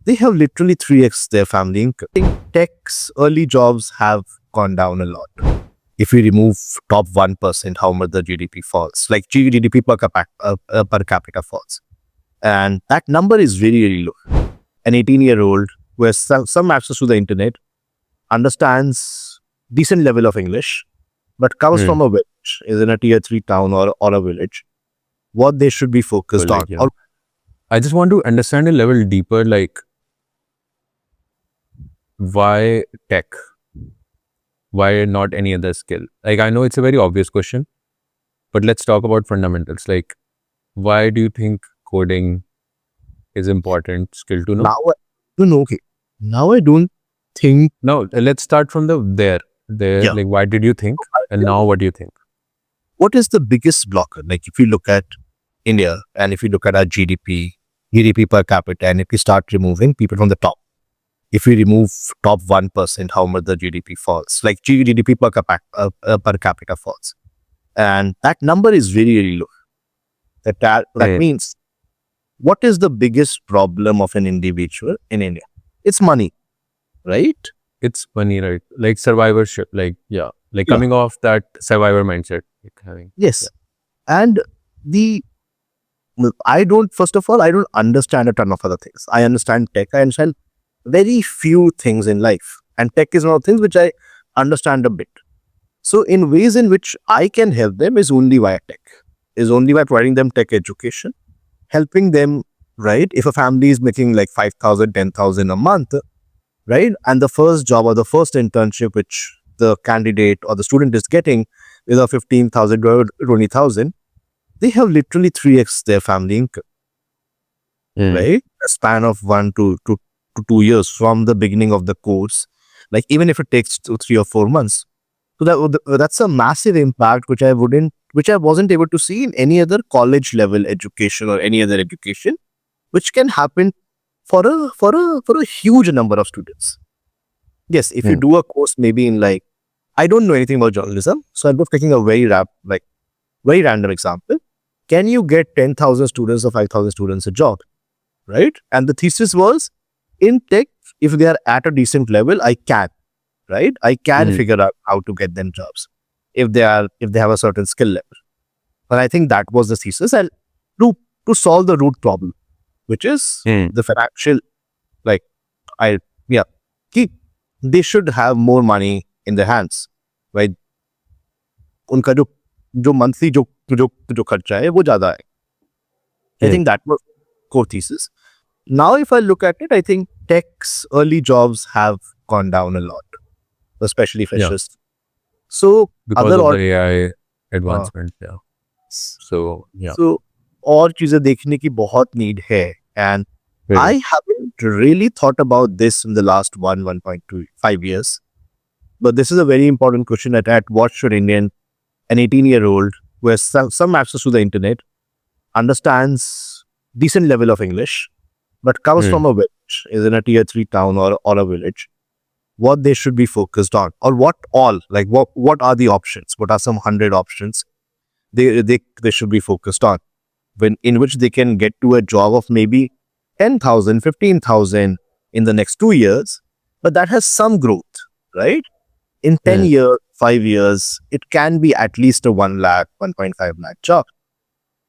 they have literally 3x their family income. I think tech's early jobs have gone down a lot. If we remove top 1%, how much the GDP falls, like GDP per capita falls. And that number is very, very low. An 18-year-old who has some access to the internet, understands decent level of English, but comes from a village, is in a tier 3 town or a village, what they should be focused on. Yeah. I just want to understand a level deeper, like why tech? Why not any other skill? Like, I know it's a very obvious question, but let's talk about fundamentals. Like, why do you think coding is important skill to know? Now I don't think. No, let's start from there. Yeah. Like, why did you think? And now what do you think? What is the biggest blocker? Like, if you look at India and if you look at our GDP per capita, and if we start removing people from the top, if we remove top 1%, how much the GDP falls, like GDP per capita falls. And that number is very, very low. That means, what is the biggest problem of an individual in India? It's money, right? It's money, right? Like survivorship, like, yeah. Like coming off that survivor mindset. Like having, yes. And first of all, I don't understand a ton of other things. I understand tech. I understand very few things in life. And tech is one of the things which I understand a bit. So in ways in which I can help them is only via tech, is only by providing them tech education, helping them, right? If a family is making like 5,000, 10,000 a month, right? And the first job or the first internship which the candidate or the student is getting is a 15,000 or 20,000, they have literally 3x their family income, right? A span of 1 to 2 years from the beginning of the course, like even if it takes 2, 3 or 4 months. So that's a massive impact which I wasn't able to see in any other college level education or any other education, which can happen for a huge number of students. Yes, if you do a course maybe in, like, I don't know anything about journalism, so I'm just taking a very random example. Can you get 10,000 students or 5,000 students a job, right? And the thesis was, in tech, if they are at a decent level, I can figure out how to get them jobs if they have a certain skill level. But I think that was the thesis, and to solve the root problem, which is the financial, they should have more money in their hands, right? उनका जो monthly जो खर्चा है वो ज़्यादा है. I think that was core thesis. Now, if I look at it, I think tech's early jobs have gone down a lot, especially freshers. So because of the AI advancement, So और चीजें देखने की बहुत need है, and I haven't really thought about this in the last 1.25 years. But this is a very important question at what should an 18-year-old who has some access to the internet, understands decent level of English, but comes from a village, is in a tier 3 town or a village, what they should be focused on, or what are the options? What are some 100 options they should be focused on, in which they can get to a job of maybe 10,000, 15,000 in the next 2 years, but that has some growth, right? In 10 years, 5 years, it can be at least a 1 lakh, 1.5 lakh job,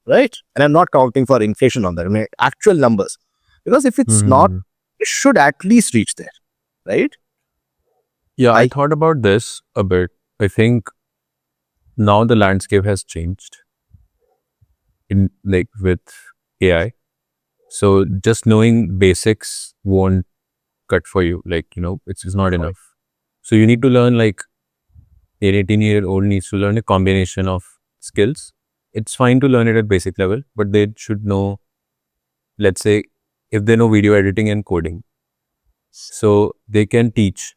right? And I'm not counting for inflation on that, I mean, actual numbers. Because if it's not, it should at least reach there, right? Yeah, I thought about this a bit. I think now the landscape has changed with AI. So just knowing basics won't cut for you. It's not enough. So you need to learn, like, an 18-year-old needs to learn a combination of skills. It's fine to learn it at basic level, but they should know, let's say, if they know video editing and coding, so they can teach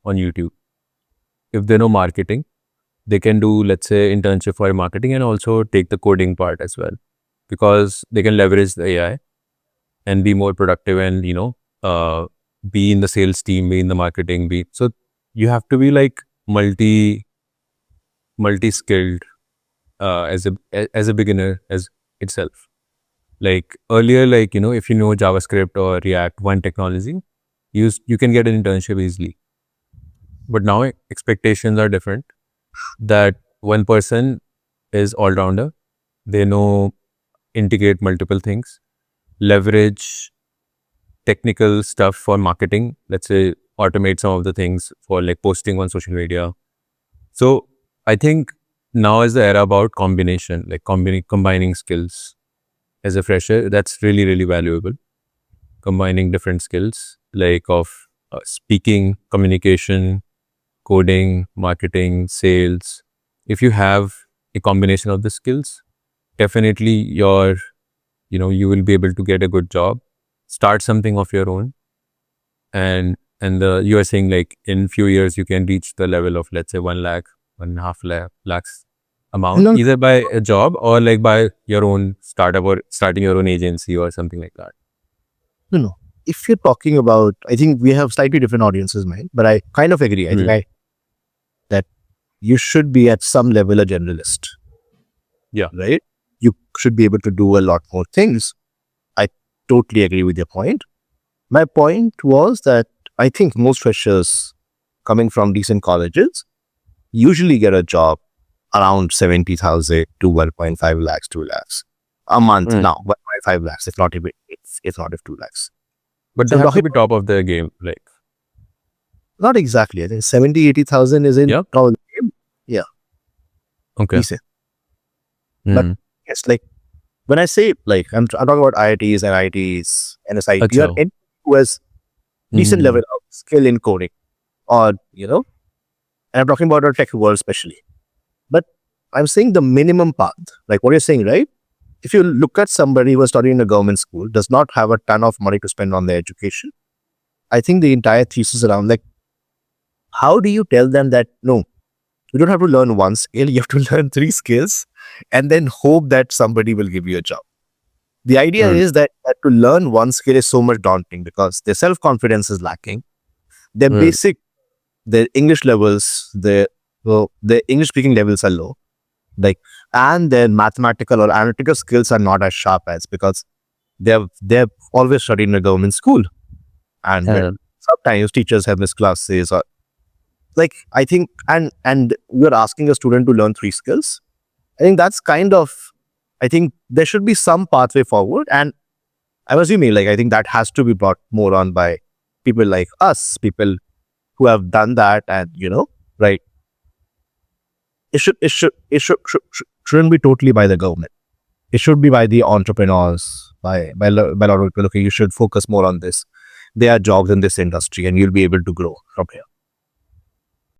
on YouTube. If they know marketing, they can do, let's say, internship for marketing and also take the coding part as well, because they can leverage the AI and be more productive and, be in the sales team, be in the marketing, so you have to be like multi-skilled as a beginner as itself. Like earlier, like, you know, if you know JavaScript or React, one technology, you can get an internship easily. But now expectations are different. That one person is all rounder. They know integrate multiple things, leverage technical stuff for marketing. Let's say automate some of the things for like posting on social media. So I think now is the era about combination, like combining skills. As a fresher, that's really, really valuable. Combining different skills like of speaking, communication, coding, marketing, sales. If you have a combination of the skills, definitely you will be able to get a good job, start something of your own, and you are saying like in few years you can reach the level of, let's say, 1 lakh, 1.5 lakhs amount, No, either by a job or like by your own startup or starting your own agency or something like that. no. If you're talking about, I think we have slightly different audiences, man. But I kind of agree. I think that you should be at some level a generalist. Yeah. Right. You should be able to do a lot more things. I totally agree with your point. My point was that I think most freshers coming from decent colleges usually get a job around 70,000 to 1.5 lakhs, 2 lakhs a month Mm. now, 1.5 lakhs, if not even, if not if 2 lakhs. But So they have to talking be top of their game. Like, Not exactly. I think 70, 80,000 is in Yeah. top of the game. okay. Decent. But Mm. It's like when I say like I'm talking about IITs and IITs, NSIT, or Acha. anyone who has decent Mm. level of skill in coding, or and I'm talking about our tech world especially. But I'm saying the minimum path, like what you're saying, right? If you look at somebody who is studying in a government school, does not have a ton of money to spend on their education, I think the entire thesis around like, how do you tell them that no, you don't have to learn one skill, you have to learn 3 skills and then hope that somebody will give you a job. The idea Mm. is that to learn one skill is so much daunting because their self-confidence is lacking. Their Mm. their English levels, their English speaking levels are low. Like, and their mathematical or analytical skills are not as sharp as because they've always studied in a government school. And Yeah. sometimes teachers have missed classes or like I think and you're asking a student to learn 3 skills. I think that's kind of I think there should be some pathway forward. And I'm assuming like I think that has to be brought more on by people like us, people who have done that and right. Shouldn't be totally by the government. It should be by the entrepreneurs, by a lot of people. Okay, you should focus more on this. There are jobs in this industry and you'll be able to grow from here.